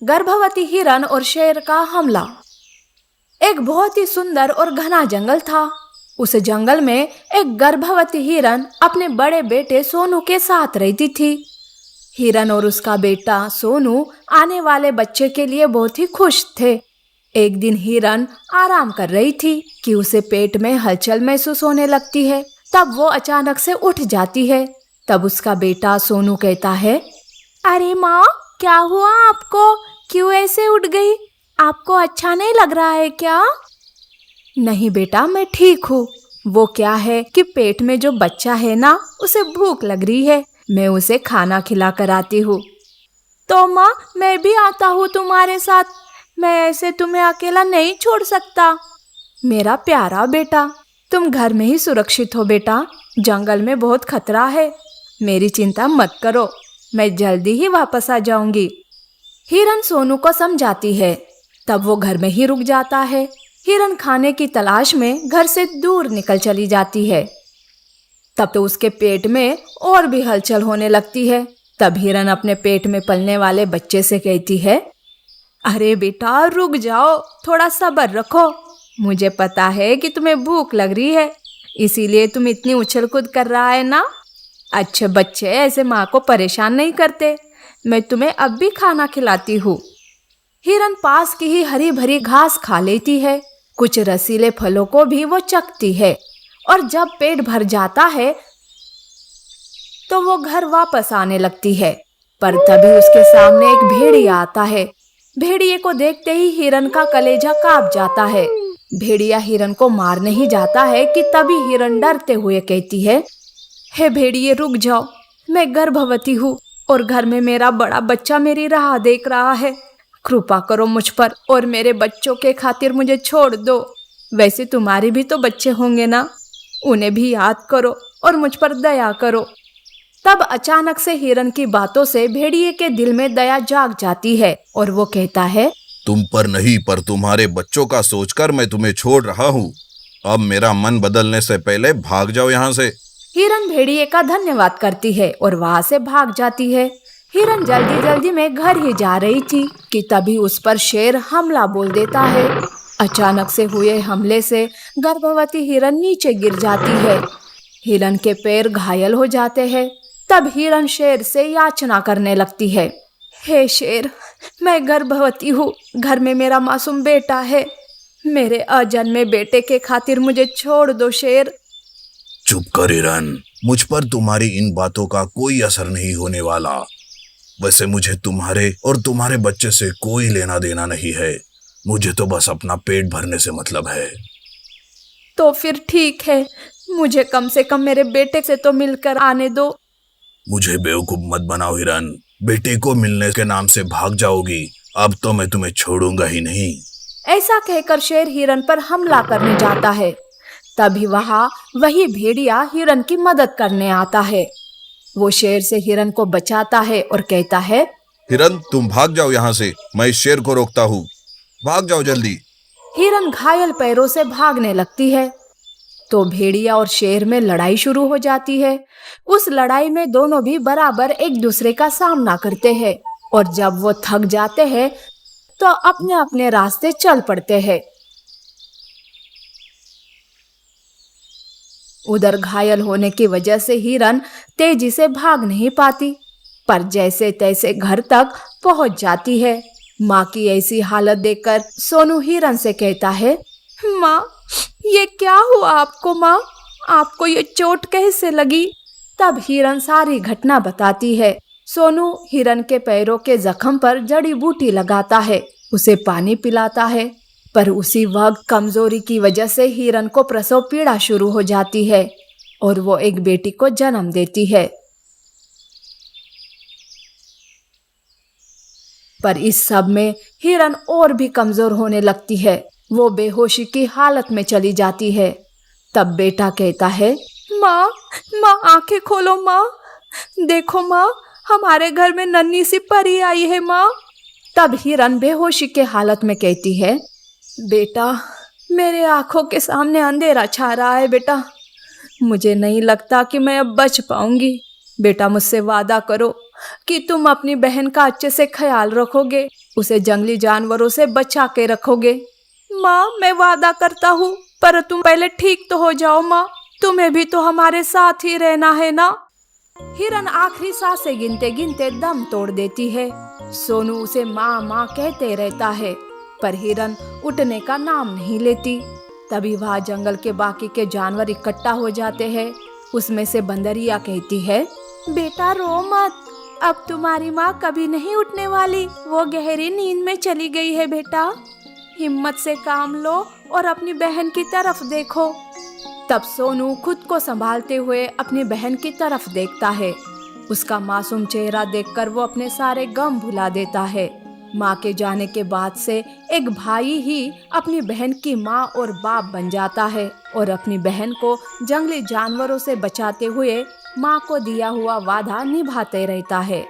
गर्भवती हिरन और शेर का हमला। एक बहुत ही सुंदर और घना जंगल था। उस जंगल में एक गर्भवती हिरन अपने बड़े बेटे सोनू के साथ रहती थी। हिरन और उसका बेटा सोनू आने वाले बच्चे के लिए बहुत ही खुश थे। एक दिन हिरन आराम कर रही थी कि उसे पेट में हलचल महसूस होने लगती है। तब वो अचानक से उठ जाती है। तब उसका बेटा सोनू कहता है, अरे माँ, क्या हुआ आपको? क्यों ऐसे उठ गई? आपको अच्छा नहीं लग रहा है क्या? नहीं बेटा, मैं ठीक हूँ। वो क्या है कि पेट में जो बच्चा है ना, उसे भूख लग रही है। मैं उसे खाना खिला कर आती हूँ। तो माँ, मैं भी आता हूँ तुम्हारे साथ। मैं ऐसे तुम्हें अकेला नहीं छोड़ सकता। मेरा प्यारा बेटा, तुम घर में ही सुरक्षित हो बेटा। जंगल में बहुत खतरा है। मेरी चिंता मत करो, मैं जल्दी ही वापस आ जाऊंगी। हिरन सोनू को समझाती है। तब वो घर में ही रुक जाता है। हिरन खाने की तलाश में घर से दूर निकल चली जाती है। तब तो उसके पेट में और भी हलचल होने लगती है। तब हिरन अपने पेट में पलने वाले बच्चे से कहती है, अरे बेटा, रुक जाओ, थोड़ा सब्र रखो। मुझे पता है कि तुम्हें भूख लग रही है, इसीलिए तुम इतनी उछल कूद कर रहा है ना। अच्छे बच्चे ऐसे माँ को परेशान नहीं करते। मैं तुम्हें अब भी खाना खिलाती हूँ। हिरन पास की ही हरी भरी घास खा लेती है। कुछ रसीले फलों को भी वो चखती है। और जब पेट भर जाता है तो वो घर वापस आने लगती है। पर तभी उसके सामने एक भेड़िया आता है। भेड़िए को देखते ही हिरन का कलेजा कांप जाता है। भेड़िया हिरन को मारने ही जाता है कि तभी हिरन डरते हुए कहती है, हे भेड़िए, रुक जाओ। मैं गर्भवती हूँ और घर में मेरा बड़ा बच्चा मेरी राह देख रहा है। कृपा करो मुझ पर और मेरे बच्चों के खातिर मुझे छोड़ दो। वैसे तुम्हारे भी तो बच्चे होंगे ना, उन्हें भी याद करो और मुझ पर दया करो। तब अचानक से हिरन की बातों से भेड़िए के दिल में दया जाग जाती है और वो कहता है, तुम पर नहीं, पर तुम्हारे बच्चों का सोचकर मैं तुम्हें छोड़ रहा हूँ। अब मेरा मन बदलने से पहले भाग जाओ यहाँ से। हिरन भेड़िए का धन्यवाद करती है और वहाँ से भाग जाती है। हिरन जल्दी जल्दी में घर ही जा रही थी कि तभी उस पर शेर हमला बोल देता है। अचानक से हुए हमले से गर्भवती हिरन नीचे गिर जाती है। हिरन के पैर घायल हो जाते हैं। तब हिरन शेर से याचना करने लगती है, हे शेर, मैं गर्भवती हूँ। घर में मेरा मासूम बेटा है। मेरे अजन्मे बेटे के खातिर मुझे छोड़ दो शेर। चुप कर हिरन, मुझ पर तुम्हारी इन बातों का कोई असर नहीं होने वाला। वैसे मुझे तुम्हारे और तुम्हारे बच्चे से कोई लेना देना नहीं है। मुझे तो बस अपना पेट भरने से मतलब है। तो फिर ठीक है, मुझे कम से कम मेरे बेटे से तो मिलकर आने दो। मुझे बेवकूफ मत बनाओ हिरन। बेटे को मिलने के नाम से भाग जाओगी। अब तो मैं तुम्हें छोड़ूंगा ही नहीं। ऐसा कहकर शेर हिरन पर हमला करने जाता है। तभी वहाँ वही भेड़िया हिरन की मदद करने आता है। वो शेर से हिरन को बचाता है और कहता है, हिरन, तुम भाग जाओ यहाँ से, मैं इस शेर को रोकता हूँ। भाग जाओ जल्दी। हिरन घायल पैरों से भागने लगती है। तो भेड़िया और शेर में लड़ाई शुरू हो जाती है। उस लड़ाई में दोनों भी बराबर एक दूसरे का सामना करते हैं और जब वो थक जाते हैं तो अपने अपने रास्ते चल पड़ते हैं। उधर घायल होने की वजह से हिरन तेजी से भाग नहीं पाती, पर जैसे तैसे घर तक पहुंच जाती है। माँ की ऐसी हालत देखकर सोनू हिरन से कहता है, माँ, ये क्या हुआ आपको? माँ, आपको ये चोट कैसे लगी? तब हिरन सारी घटना बताती है। सोनू हिरन के पैरों के जख्म पर जड़ी बूटी लगाता है, उसे पानी पिलाता है। पर उसी वक्त कमजोरी की वजह से हिरन को प्रसव पीड़ा शुरू हो जाती है और वो एक बेटी को जन्म देती है। पर इस सब में हिरन और भी कमजोर होने लगती है। वो बेहोशी की हालत में चली जाती है। तब बेटा कहता है, माँ, माँ, आंखें खोलो माँ। देखो माँ, हमारे घर में नन्ही सी परी आई है माँ। तब हिरन बेहोशी के हालत में कहती है, बेटा, मेरे आंखों के सामने अंधेरा छा रहा है बेटा। मुझे नहीं लगता कि मैं अब बच पाऊंगी। बेटा, मुझसे वादा करो कि तुम अपनी बहन का अच्छे से ख्याल रखोगे उसे जंगली जानवरों से बचा के रखोगे। माँ, मैं वादा करता हूँ, पर तुम पहले ठीक तो हो जाओ माँ, तुम्हें भी तो हमारे साथ ही रहना है ना। हिरन आखिरी सांसें गिनते गिनते दम तोड़ देती है। सोनू उसे माँ माँ कहते रहता है, पर हिरन उठने का नाम नहीं लेती। तभी वहाँ जंगल के बाकी के जानवर इकट्ठा हो जाते हैं। उसमें से बंदरिया कहती है, बेटा रो मत, अब तुम्हारी माँ कभी नहीं उठने वाली, वो गहरी नींद में चली गई है बेटा। हिम्मत से काम लो और अपनी बहन की तरफ देखो। तब सोनू खुद को संभालते हुए अपनी बहन की तरफ देखता है। उसका मासूम चेहरा देखकर वो अपने सारे गम भुला देता है। माँ के जाने के बाद से एक भाई ही अपनी बहन की माँ और बाप बन जाता है और अपनी बहन को जंगली जानवरों से बचाते हुए माँ को दिया हुआ वादा निभाते रहता है।